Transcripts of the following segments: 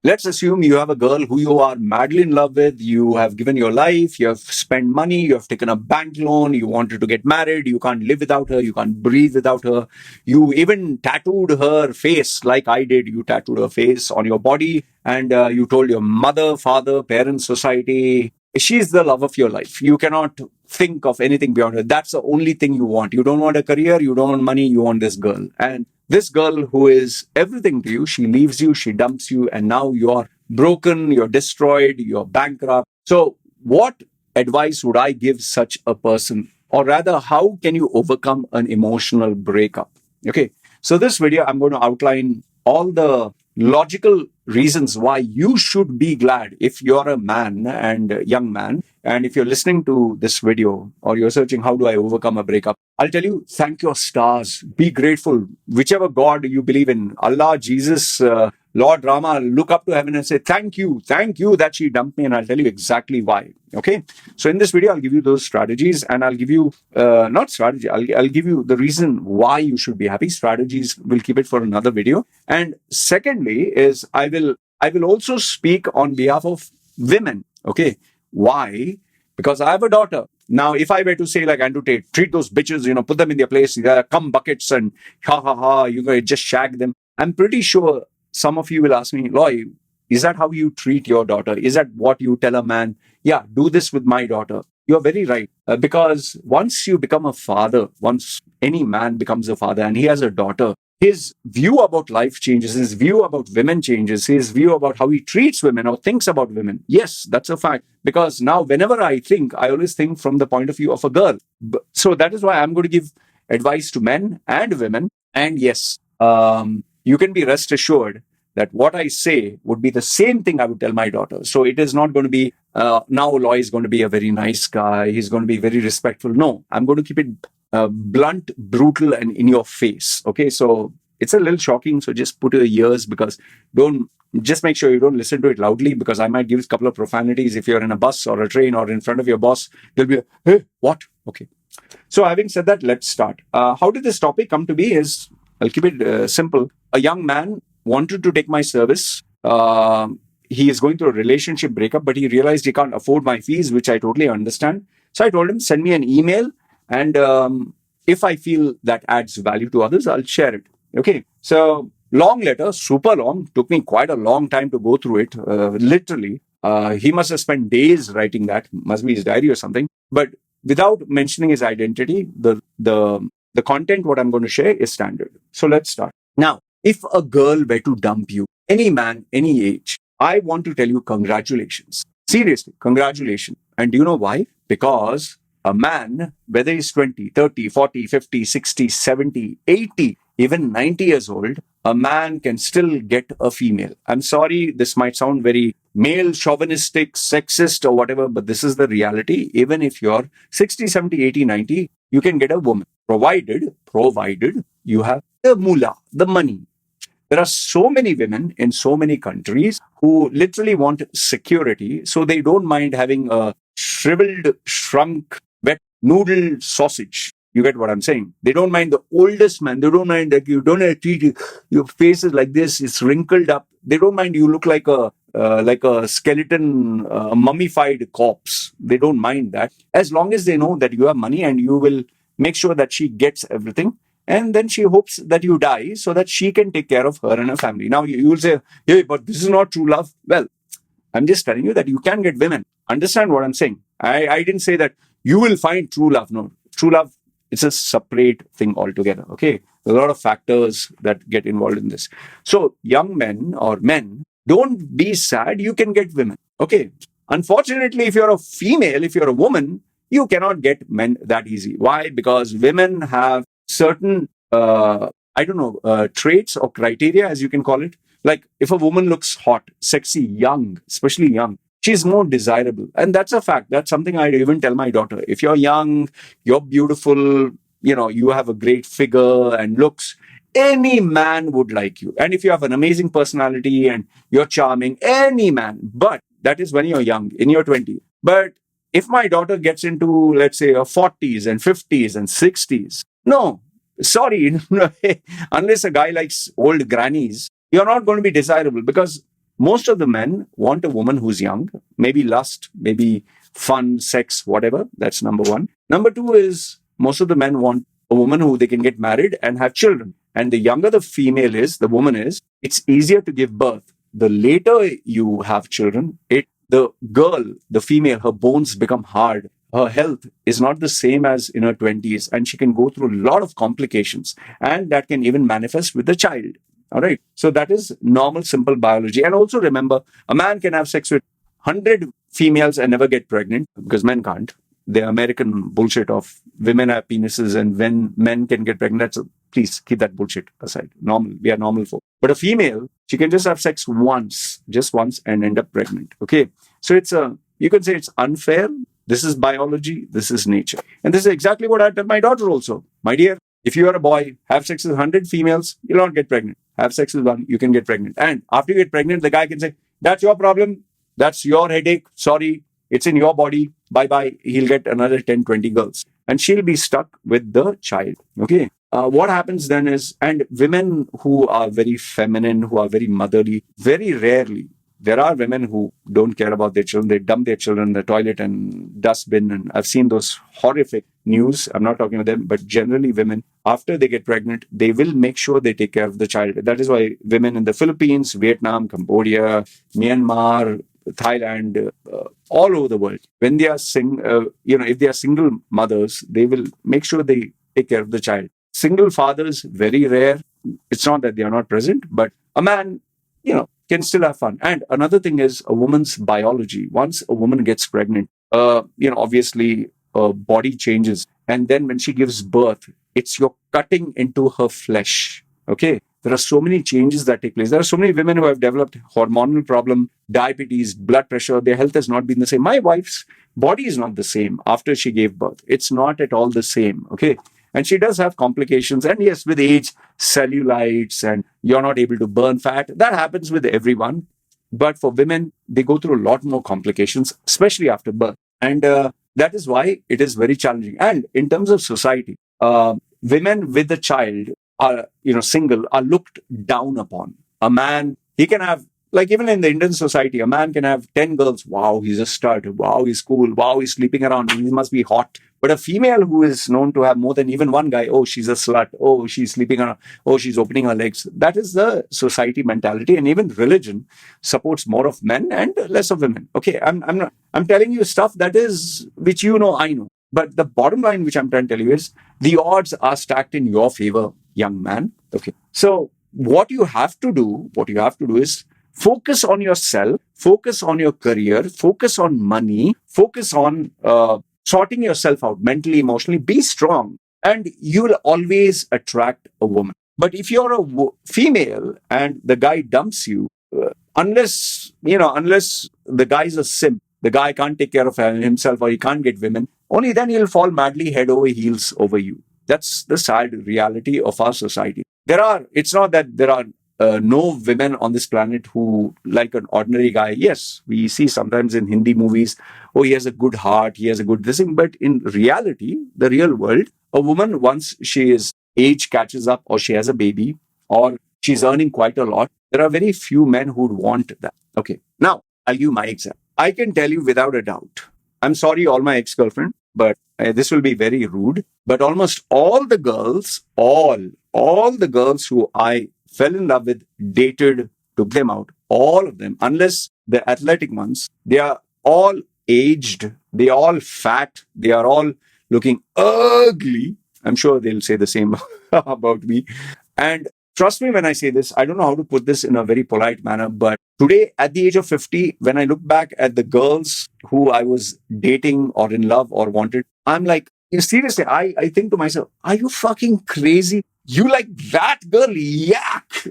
Let's assume you have a girl who you are madly in love with. You have given your life, you have spent money, you have taken a bank loan, you wanted to get married, you can't live without her, you can't breathe without her. You even tattooed her face like I did. You tattooed her face on your body, and you told your mother, father, parents, society, she's the love of your life. You cannot think of anything beyond her. That's the only thing you want. You don't want a career, you don't want money, you want this girl. And this girl who is everything to you, she leaves you, she dumps you, and now you're broken, you're destroyed, you're bankrupt. So, what advice would I give such a person? Or rather, how can you overcome an emotional breakup? Okay, so this video, I'm going to outline all the logical reasons why you should be glad if you're a man and a young man. And if you're listening to this video or you're searching, how do I overcome a breakup? I'll tell you, thank your stars. Be grateful. Whichever God you believe in, Allah, Jesus, Lord Rama, look up to heaven and say, thank you that she dumped me. And I'll tell you exactly why. Okay. So in this video, I'll give you those strategies, and I'll give you, not strategy, I'll give you the reason why you should be happy. Strategies, we'll keep it for another video. And secondly is I will also speak on behalf of women. Okay. Why? Because I have a daughter. Now, if I were to say, like Andrew Tate, treat those bitches, put them in their place, come buckets and ha ha ha, just shag them. I'm pretty sure some of you will ask me, Loy, is that how you treat your daughter? Is that what you tell a man? Yeah, do this with my daughter. You're very right. Because once you become a father, once any man becomes a father and he has a daughter, his view about life changes, his view about women changes, his view about how he treats women or thinks about women. Yes, that's a fact. Because now, whenever I think, I always think from the point of view of a girl. So that is why I'm going to give advice to men and women. And yes, you can be rest assured that what I say would be the same thing I would tell my daughter. So it is not going to be, now Loy is going to be a very nice guy. He's going to be very respectful. No, I'm going to keep it blunt, brutal, and in your face. Okay, so it's a little shocking. So just put your ears, because just make sure you don't listen to it loudly, because I might give a couple of profanities. If you're in a bus or a train or in front of your boss, they'll be, hey, what? Okay. So having said that, let's start. How did this topic come to be is, I'll keep it simple. A young man wanted to take my service. He is going through a relationship breakup, but he realized he can't afford my fees, which I totally understand. So I told him, send me an email, and if I feel that adds value to others, I'll share it. Okay. So long letter, super long, took me quite a long time to go through it. Literally, he must have spent days writing that. Must be his diary or something. But without mentioning his identity, the content what I'm going to share is standard. So let's start. Now, if a girl were to dump you, any man, any age, I want to tell you congratulations. Seriously, congratulations. And do you know why? Because a man, whether he's 20, 30, 40, 50, 60, 70, 80, even 90 years old, a man can still get a female. I'm sorry, this might sound very male, chauvinistic, sexist or whatever, but this is the reality. Even if you're 60, 70, 80, 90, you can get a woman. Provided you have the moolah, the money. There are so many women in so many countries who literally want security, so they don't mind having a shriveled, shrunk, wet noodle sausage. You get what I'm saying? They don't mind the oldest man. They don't mind that you don't have to treat your face is like this, it's wrinkled up. They don't mind you look like a skeleton, a mummified corpse. They don't mind that, as long as they know that you have money and you will make sure that she gets everything. And then she hopes that you die so that she can take care of her and her family. Now, you will say, hey, but this is not true love. Well, I'm just telling you that you can get women. Understand what I'm saying? I didn't say that you will find true love. No, true love, it's a separate thing altogether. Okay. There are a lot of factors that get involved in this. So young men or men, don't be sad. You can get women. Okay. Unfortunately, if you're a female, if you're a woman, you cannot get men that easy. Why? Because women have certain, traits or criteria, as you can call it. Like if a woman looks hot, sexy, young, especially young, she's more desirable. And that's a fact. That's something I even tell my daughter. If you're young, you're beautiful, you have a great figure and looks, any man would like you. And if you have an amazing personality and you're charming, any man. But that is when you're young, in your 20s. But if my daughter gets into, let's say, her 40s and 50s and 60s, no, sorry, unless a guy likes old grannies, you're not going to be desirable, because Most of the men want a woman who's young, maybe lust, maybe fun, sex, whatever. That's number one. Number two is most of the men want a woman who they can get married and have children. And the younger the female is, the woman is, it's easier to give birth. The later you have children, the girl, the female, her bones become hard. Her health is not the same as in her 20s, and she can go through a lot of complications, and that can even manifest with the child. All right. So that is normal, simple biology. And also remember, a man can have sex with 100 females and never get pregnant because men can't. The American bullshit of women have penises and when men can get pregnant, please keep that bullshit aside. Normal. We are normal folk. But a female, she can just have sex once, just once, and end up pregnant. Okay. So you can say it's unfair. This is biology. This is nature. And this is exactly what I tell my daughter also. My dear, if you are a boy, have sex with 100 females, you'll not get pregnant. Have sex with one, you can get pregnant. And after you get pregnant, the guy can say, that's your problem. That's your headache. Sorry. It's in your body. Bye-bye. He'll get another 10, 20 girls. And she'll be stuck with the child. Okay. What happens then is, and women who are very feminine, who are very motherly, very rarely, there are women who don't care about their children. They dump their children in the toilet and dustbin. And I've seen those horrific news. I'm not talking about them, but generally women, after they get pregnant, they will make sure they take care of the child. That is why women in the Philippines, Vietnam, Cambodia, Myanmar, Thailand, all over the world, when they are if they are single mothers, they will make sure they take care of the child. Single fathers, very rare. It's not that they are not present, but a man, can still have fun. And another thing is a woman's biology. Once a woman gets pregnant, obviously her body changes. And then when she gives birth, you're cutting into her flesh. Okay. There are so many changes that take place. There are so many women who have developed hormonal problem, diabetes, blood pressure. Their health has not been the same. My wife's body is not the same after she gave birth. It's not at all the same. Okay. And she does have complications. And yes, with age, cellulites, and you're not able to burn fat. That happens with everyone. But for women, they go through a lot more complications, especially after birth. And that is why it is very challenging. And in terms of society, women with a child are, single, are looked down upon. A man, he can have, like even in the Indian society, a man can have 10 girls. Wow, he's a stud. Wow, he's cool. Wow, he's sleeping around. He must be hot. But a female who is known to have more than even one guy, oh, she's a slut. Oh, she's sleeping around. Oh, she's opening her legs. That is the society mentality. And even religion supports more of men and less of women. Okay, I'm telling you stuff that is, which I know. But the bottom line, which I'm trying to tell you is the odds are stacked in your favor, young man. Okay. So what you have to do is focus on yourself, focus on your career, focus on money, focus on sorting yourself out mentally, emotionally, be strong, and you will always attract a woman. But if you're a female and the guy dumps you, unless the guy's a simp, the guy can't take care of himself or he can't get women, only then he'll fall madly head over heels over you. That's the sad reality of our society. It's not that there are no women on this planet who like an ordinary guy. Yes, we see sometimes in Hindi movies, oh, he has a good heart, he has a good this thing. But in reality, the real world, a woman, once age catches up or she has a baby or she's earning quite a lot, there are very few men who would want that. Okay, now I'll give my example. I can tell you without a doubt, I'm sorry, all my ex-girlfriend, but this will be very rude, but almost all the girls who I fell in love with, dated, took them out, all of them, unless the athletic ones, they are all aged, they are all fat, they are all looking ugly. I'm sure they'll say the same about me. And trust me when I say this, I don't know how to put this in a very polite manner, but today at the age of 50, when I look back at the girls who I was dating or in love or wanted, I'm like, seriously, I think to myself, are you fucking crazy? You like that girl? Yak!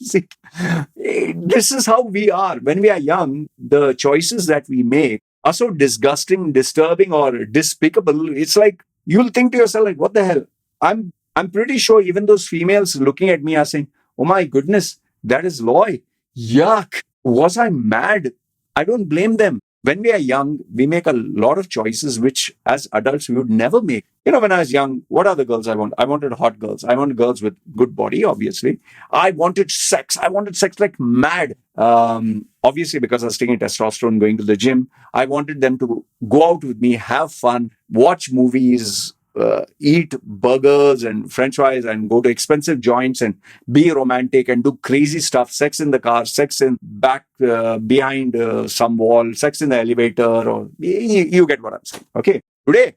See, this is how we are. When we are young, the choices that we make are so disgusting, disturbing, or despicable. It's like, you'll think to yourself, like, what the hell? I'm pretty sure even those females looking at me are saying, oh my goodness, that is Loy. Yuck. Was I mad? I don't blame them. when we are young, we make a lot of choices which as adults we would never make. When I was young, what are the girls I want? I wanted hot girls. I wanted girls with good body, obviously. I wanted sex. I wanted sex like mad. Obviously, because I was taking testosterone, going to the gym, I wanted them to go out with me, have fun, watch movies, eat burgers and french fries and go to expensive joints and be romantic and do crazy stuff, sex in the car, sex in back behind some wall, sex in the elevator, or you get what I'm saying. Okay, today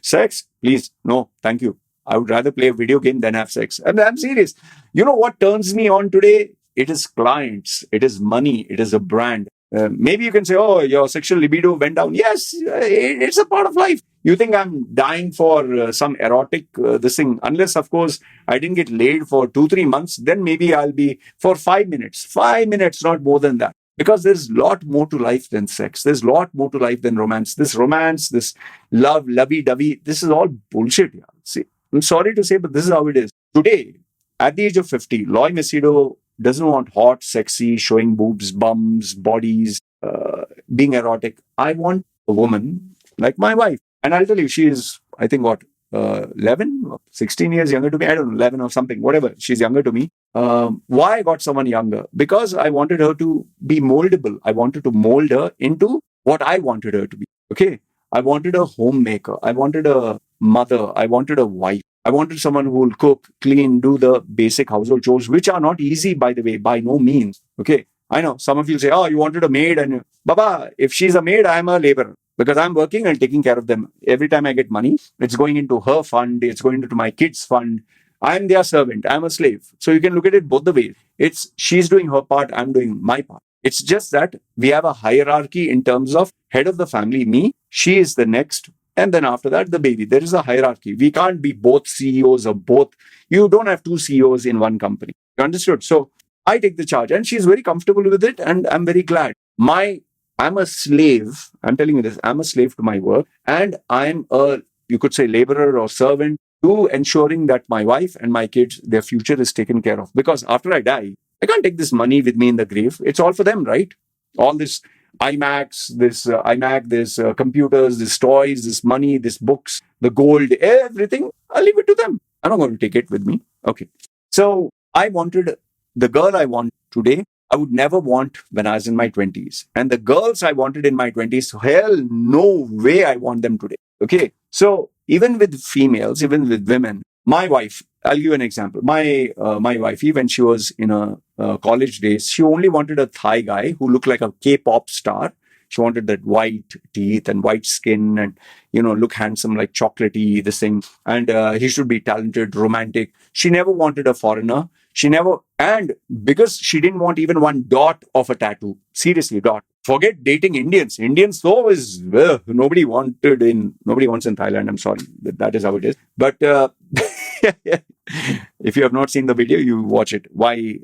sex, please, no, thank you. I would rather play a video game than have sex. And I'm serious. You know what turns me on today? It is clients, it is money, it is a brand. Maybe you can say, oh, your sexual libido went down. Yes, it's a part of life. You think I'm dying for some erotic this thing? Unless, of course, I didn't get laid for 2-3 months, then maybe I'll be for 5 minutes. 5 minutes, not more than that. Because there's a lot more to life than sex. There's a lot more to life than romance. This romance, this love, lovey-dovey, this is all bullshit. Yeah. See, I'm sorry to say, but this is how it is. Today, at the age of 50, Loy Machedo doesn't want hot, sexy, showing boobs, bums, bodies, being erotic. I want a woman like my wife. And I'll tell you, she is, I think, what, 11, 16 years younger to me? I don't know, 11 or something, whatever. She's younger to me. Why I got someone younger? Because I wanted her to be moldable. I wanted to mold her into what I wanted her to be. Okay. I wanted a homemaker. I wanted a mother. I wanted a wife. I wanted someone who will cook, clean, do the basic household chores, which are not easy, by the way, by no means. Okay. I know some of you say, oh, you wanted a maid. And Baba, if she's a maid, I'm a laborer because I'm working and taking care of them. Every time I get money, it's going into her fund. It's going into my kids' fund. I'm their servant. I'm a slave. So you can look at it both the ways. It's she's doing her part. I'm doing my part. It's just that we have a hierarchy in terms of head of the family, me, she is the next. And then after that, the baby. There is a hierarchy. We can't be both CEOs of both. You don't have two CEOs in one company. You understood? So I take the charge and she's very comfortable with it. And I'm very glad. I'm a slave. I'm telling you this. I'm a slave to my work. And I'm you could say, laborer or servant to ensuring that my wife and my kids, their future is taken care of. Because after I die, I can't take this money with me in the grave. It's all for them, right? All this iMac, this computers, this toys, this money, this books, the gold, everything. I'll leave it to them. I'm not going to take it with me. Okay. So I wanted the girl I want today. I would never want when I was in my 20s. And the girls I wanted in my 20s, hell, no way I want them today. Okay. So even with females, even with women, my wife, I'll give you an example. My wifey, when she was in her college days, she only wanted a Thai guy who looked like a K-pop star. She wanted that white teeth and white skin and, look handsome like chocolatey, this thing. And he should be talented, romantic. She never wanted a foreigner. And because she didn't want even one dot of a tattoo. Seriously, dot. Forget dating Indians. Indians, though, is nobody wants in Thailand. I'm sorry. That is how it is. But if you have not seen the video, you watch it. Why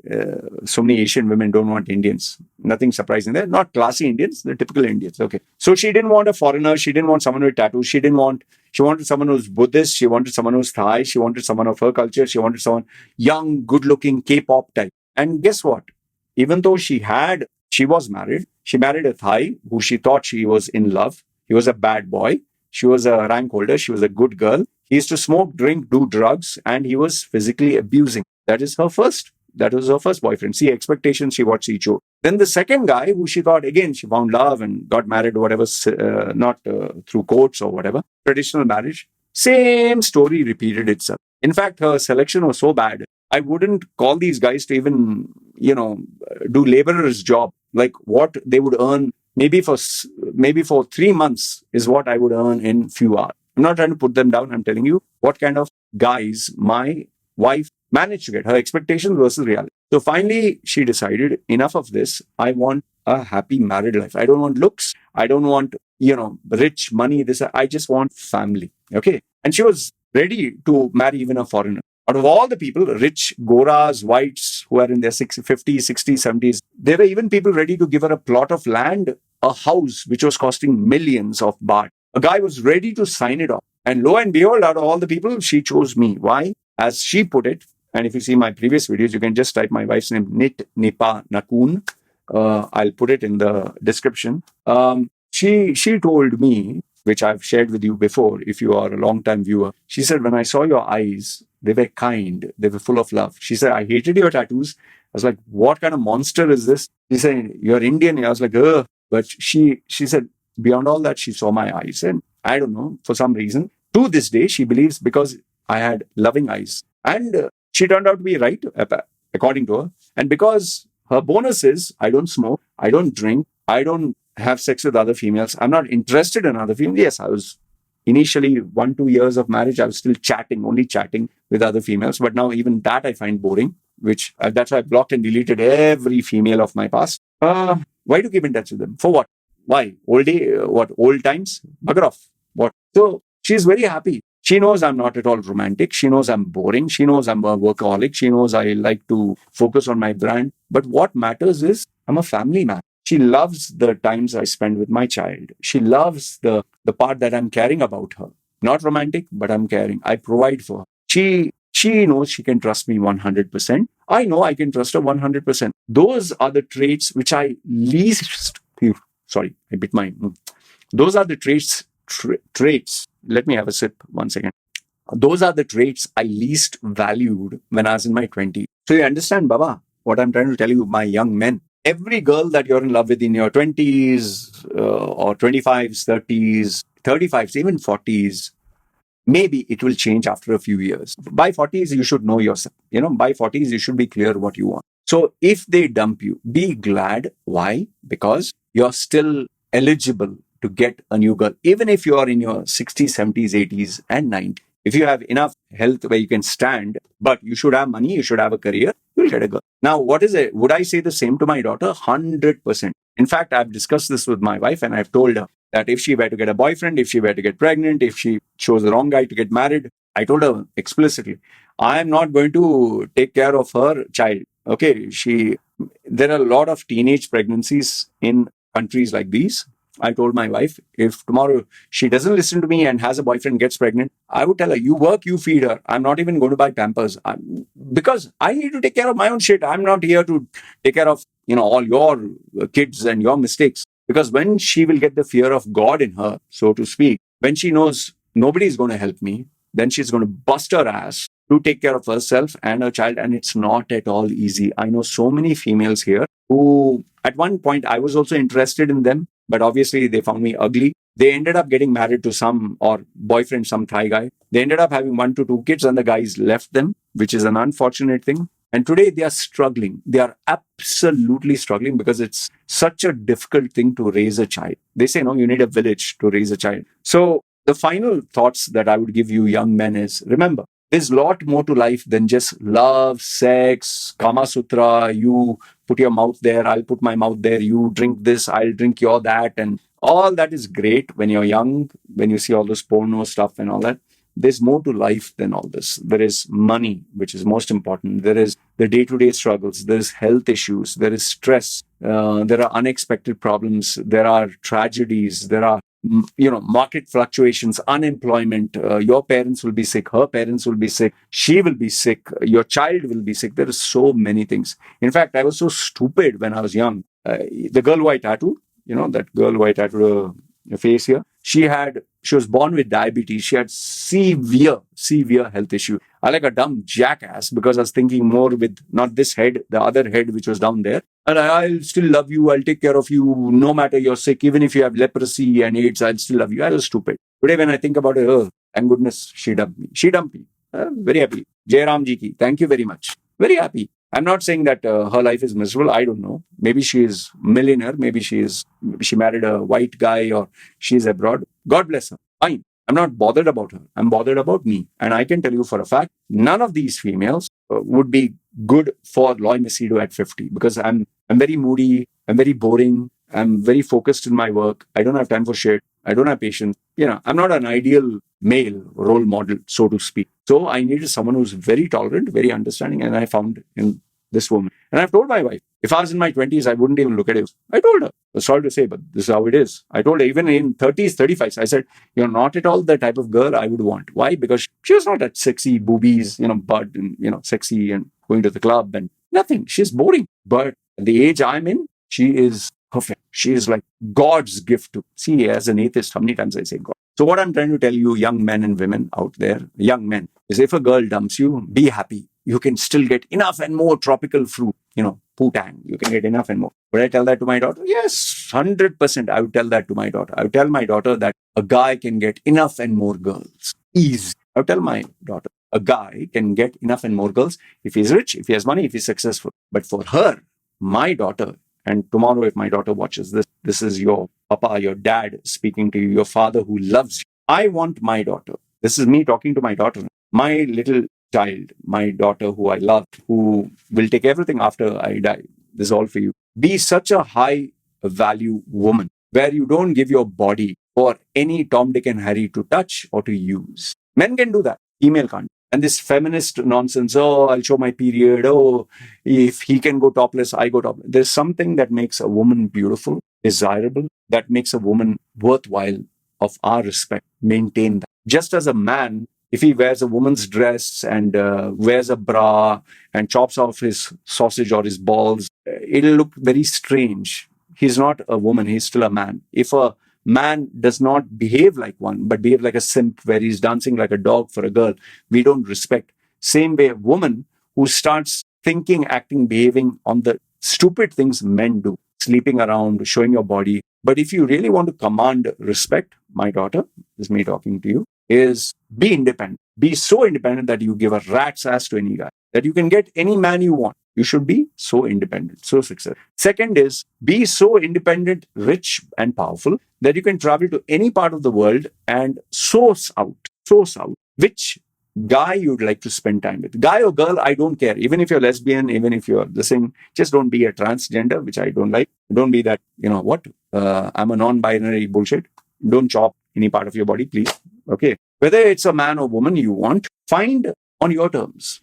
so many Asian women don't want Indians? Nothing surprising there. Not classy Indians, they're typical Indians. Okay. So she didn't want a foreigner. She didn't want someone with tattoos. She wanted someone who's Buddhist. She wanted someone who's Thai. She wanted someone of her culture. She wanted someone young, good-looking, K-pop type. And guess what? Even though she was married, she married a Thai who she thought she was in love. He was a bad boy. She was a rank holder. She was a good girl. He used to smoke, drink, do drugs, and he was physically abusing. That was her first boyfriend. See, expectations, what she chose. Then the second guy, who she thought, again, she found love and got married or whatever, not through courts or whatever, traditional marriage. Same story repeated itself. In fact, her selection was so bad. I wouldn't call these guys to even, do laborer's job. Like what they would earn maybe for 3 months is what I would earn in few hours. I'm not trying to put them down. I'm telling you what kind of guys my wife managed to get, her expectations versus reality. So finally, she decided, enough of this. I want a happy married life. I don't want looks. I don't want, rich money. I just want family. Okay. And she was ready to marry even a foreigner. Out of all the people, rich Goras, whites who are in their 50s, 60s, 70s, there were even people ready to give her a plot of land, a house, which was costing millions of baht. A guy was ready to sign it off. And lo and behold, out of all the people, she chose me. Why? As she put it, and if you see my previous videos, you can just type my wife's name, Nit Nipa Nakun. I'll put it in the description. She told me, which I've shared with you before, if you are a long time viewer. She said, when I saw your eyes, they were kind, they were full of love. She said, I hated your tattoos. I was like, what kind of monster is this? She said, you're Indian. I was like, ugh. But she said, beyond all that, she saw my eyes. And I don't know, for some reason, to this day, she believes because I had loving eyes. And she turned out to be right, according to her. And because her bonus is, I don't smoke, I don't drink, I don't have sex with other females, I'm not interested in other females. Yes, I was initially 1-2 years of marriage, I was still chatting, only chatting with other females. But now even that I find boring, which that's why I blocked and deleted every female of my past. Why to keep in touch with them? For what? Why? Old day? What? Old times? Bugger off. What? So she's very happy. She knows I'm not at all romantic. She knows I'm boring. She knows I'm a workaholic. She knows I like to focus on my brand. But what matters is I'm a family man. She loves the times I spend with my child. She loves the part that I'm caring about her. Not romantic, but I'm caring. I provide for her. She knows she can trust me 100%. I know I can trust her 100%. Those are the traits which I least. Sorry, I bit my. Those are the traits. Let me have a sip 1 second. Those are the traits I least valued when I was in my 20s. So you understand, Baba, what I'm trying to tell you, my young men. Every girl that you're in love with in your 20s or 25s, 30s, 35s, even 40s, maybe it will change after a few years. By 40s, you should know yourself. By 40s, you should be clear what you want. So if they dump you, be glad. Why? Because you're still eligible to get a new girl. Even if you are in your 60s, 70s, 80s, and 90s. If you have enough health where you can stand, but you should have money, you should have a career, you'll get a girl. Now, what is it? Would I say the same to my daughter? 100%. In fact, I've discussed this with my wife and I've told her that if she were to get a boyfriend, if she were to get pregnant, if she chose the wrong guy to get married, I told her explicitly, I am not going to take care of her child. Okay, there are a lot of teenage pregnancies in countries like these. I told my wife, if tomorrow she doesn't listen to me and has a boyfriend, gets pregnant, I would tell her, you work, you feed her. I'm not even going to buy Pampers because I need to take care of my own shit. I'm not here to take care of, all your kids and your mistakes. Because when she will get the fear of God in her, so to speak, when she knows nobody is going to help me, then she's going to bust her ass to take care of herself and her child. And it's not at all easy. I know so many females here who, at one point, I was also interested in them, but obviously they found me ugly. They ended up getting married to some Thai guy. They ended up having 1 to 2 kids and the guys left them, which is an unfortunate thing. And today they are struggling. They are absolutely struggling because it's such a difficult thing to raise a child. They say, no, you need a village to raise a child. So the final thoughts that I would give you young men is, remember, there's a lot more to life than just love, sex, Kama Sutra. You put your mouth there, I'll put my mouth there. You drink this, I'll drink your that. And all that is great when you're young, when you see all this porno stuff and all that. There's more to life than all this. There is money, which is most important. There is the day-to-day struggles. There is health issues. There is stress. There are unexpected problems. There are tragedies. There are market fluctuations, unemployment. Your parents will be sick. Her parents will be sick. She will be sick. Your child will be sick. There are so many things. In fact, I was so stupid when I was young. The girl who I tattooed, that girl who I tattooed her face here, she was born with diabetes. She had severe health issue. I like a dumb jackass because I was thinking more with not this head, the other head which was down there. And I'll still love you. I'll take care of you no matter you're sick. Even if you have leprosy and AIDS, I'll still love you. I was stupid. Today when I think about it, oh, thank goodness she dumped me. She dumped me. Very happy. Jai Ram Ji ki. Thank you very much. Very happy. I'm not saying that her life is miserable. I don't know. Maybe she is millionaire. Maybe she married a white guy or she's abroad. God bless her. Fine. I'm not bothered about her. I'm bothered about me. And I can tell you for a fact, none of these females would be good for Loy Machedo at 50 because I'm very moody. I'm very boring. I'm very focused in my work. I don't have time for shit. I don't have patience. I'm not an ideal male role model, so to speak. So I needed someone who's very tolerant, very understanding, and I found in this woman. And I've told my wife, if I was in my 20s, I wouldn't even look at it. I told her. Sorry to say, but this is how it is. I told her, even in 30s, 35s, I said, you're not at all the type of girl I would want. Why? Because she was not that sexy, boobies, bud, and, sexy and going to the club and nothing. She's boring. But at the age I'm in, She is perfect. She is like God's gift to. See, as an atheist, how many times I say God? So what I'm trying to tell you, young men and women out there, young men, is if a girl dumps you, be happy. You can still get enough and more tropical fruit, putang. You can get enough and more. Would I tell that to my daughter? Yes, 100%. I would tell that to my daughter. I would tell my daughter that a guy can get enough and more girls. Easy. I would tell my daughter, a guy can get enough and more girls if he's rich, if he has money, if he's successful. But for her, my daughter, and tomorrow if my daughter watches this is your papa, your dad speaking to you, your father who loves you. I want my daughter. This is me talking to my daughter. My little child, my daughter who I love, who will take everything after I die. This is all for you. Be such a high value woman where you don't give your body for any Tom, Dick, and Harry to touch or to use. Men can do that. Female can't. And this feminist nonsense, oh, I'll show my period. Oh, if he can go topless, I go topless. There's something that makes a woman beautiful, desirable, that makes a woman worthwhile of our respect. Maintain that. Just as a man, if he wears a woman's dress and wears a bra and chops off his sausage or his balls, it'll look very strange. He's not a woman, he's still a man. If a man does not behave like one, but behave like a simp where he's dancing like a dog for a girl, we don't respect. Same way, a woman who starts thinking, acting, behaving on the stupid things men do, sleeping around, showing your body. But if you really want to command respect, my daughter, this is me talking to you, is be independent. Be so independent that you give a rat's ass to any guy, that you can get any man you want. You should be so independent, so successful. Second is be so independent, rich, and powerful that you can travel to any part of the world and source out which guy you'd like to spend time with. Guy or girl, I don't care. Even if you're lesbian, even if you're the same, just don't be a transgender, which I don't like. Don't be that, I'm a non-binary bullshit. Don't chop any part of your body, please. Okay. Whether it's a man or woman you want, find on your terms.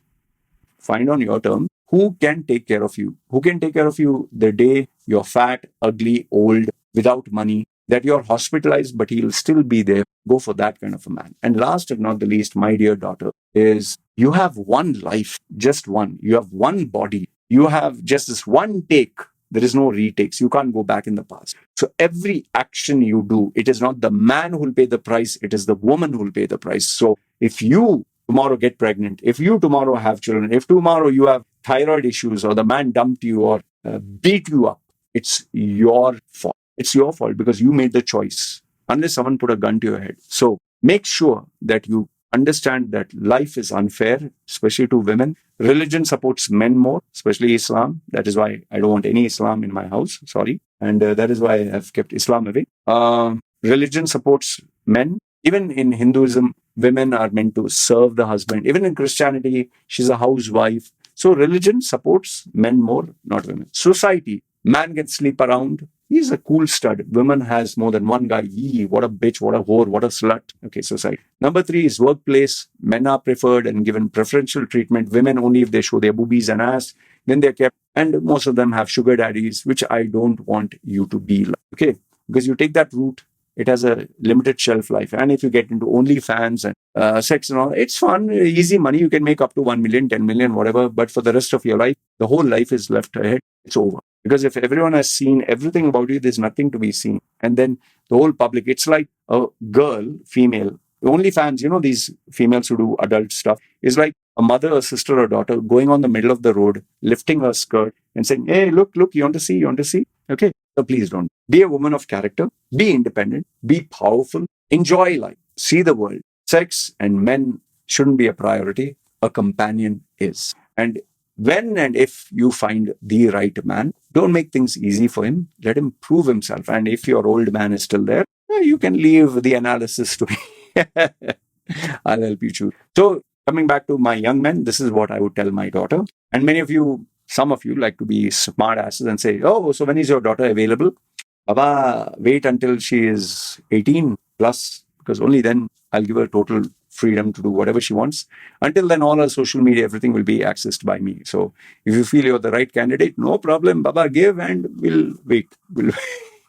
Find on your terms who can take care of you. Who can take care of you the day you're fat, ugly, old, without money, that you're hospitalized, but he'll still be there. Go for that kind of a man. And last but not the least, my dear daughter, is you have one life, just one. You have one body. You have just this one take. There is no retakes. You can't go back in the past. So every action you do, it is not the man who will pay the price. It is the woman who will pay the price. So if you tomorrow get pregnant, if you tomorrow have children, if tomorrow you have thyroid issues or the man dumped you or beat you up, it's your fault. It's your fault because you made the choice, unless someone put a gun to your head. So make sure that you understand that life is unfair, especially to women. Religion supports men more, especially Islam. That is why I don't want any Islam in my house. Sorry. And that is why I have kept Islam away. Religion supports men. Even in Hinduism, women are meant to serve the husband. Even in Christianity, she's a housewife. So religion supports men more, not women. Society, man can sleep around. He's a cool stud. Woman has more than one guy. Yee, what a bitch, what a whore, what a slut. Okay, society. Number 3 is workplace. Men are preferred and given preferential treatment. Women only if they show their boobies and ass. Then they're kept. And most of them have sugar daddies, which I don't want you to be like. Okay, because you take that route, it has a limited shelf life. And if you get into OnlyFans and sex and all, it's fun, easy money. You can make up to 1 million, 10 million, whatever. But for the rest of your life, the whole life is left ahead. It's over. Because if everyone has seen everything about you, there's nothing to be seen. And then the whole public, it's like a girl, female, OnlyFans, these females who do adult stuff, is like a mother, a sister, or daughter going on the middle of the road, lifting her skirt and saying, hey, look, you want to see? Okay. So please don't. Be a woman of character, be independent, be powerful, enjoy life, see the world. Sex and men shouldn't be a priority. A companion is. And when and if you find the right man, don't make things easy for him. Let him prove himself. And if your old man is still there, you can leave the analysis to me. I'll help you choose. So coming back to my young men, this is what I would tell my daughter. And some of you like to be smart asses and say, oh, so when is your daughter available? Baba, wait until she is 18 plus, because only then I'll give her total freedom to do whatever she wants. Until then, all her social media, everything will be accessed by me. So if you feel you're the right candidate, no problem, Baba, give and we'll wait.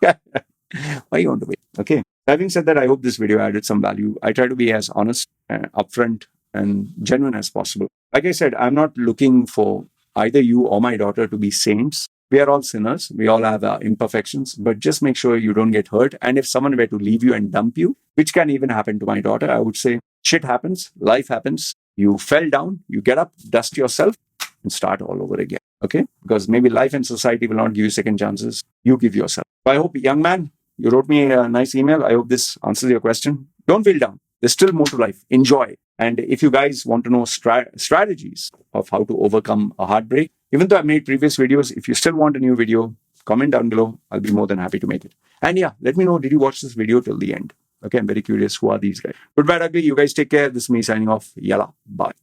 Why you want to wait? Okay. Having said that, I hope this video added some value. I try to be as honest, upfront, and genuine as possible. Like I said, I'm not looking for either you or my daughter to be saints. We are all sinners. We all have imperfections, but just make sure you don't get hurt. And if someone were to leave you and dump you, which can even happen to my daughter, I would say shit happens, life happens. You fell down, you get up, dust yourself, and start all over again. Okay? Because maybe life and society will not give you second chances. You give yourself. So I hope, young man, you wrote me a nice email. I hope this answers your question. Don't feel down. There's still more to life. Enjoy. And if you guys want to know strategies of how to overcome a heartbreak, even though I've made previous videos, if you still want a new video, comment down below. I'll be more than happy to make it. And yeah, let me know, did you watch this video till the end? Okay, I'm very curious. Who are these guys? Goodbye, ugly. You guys take care. This is me signing off. Yalla. Bye.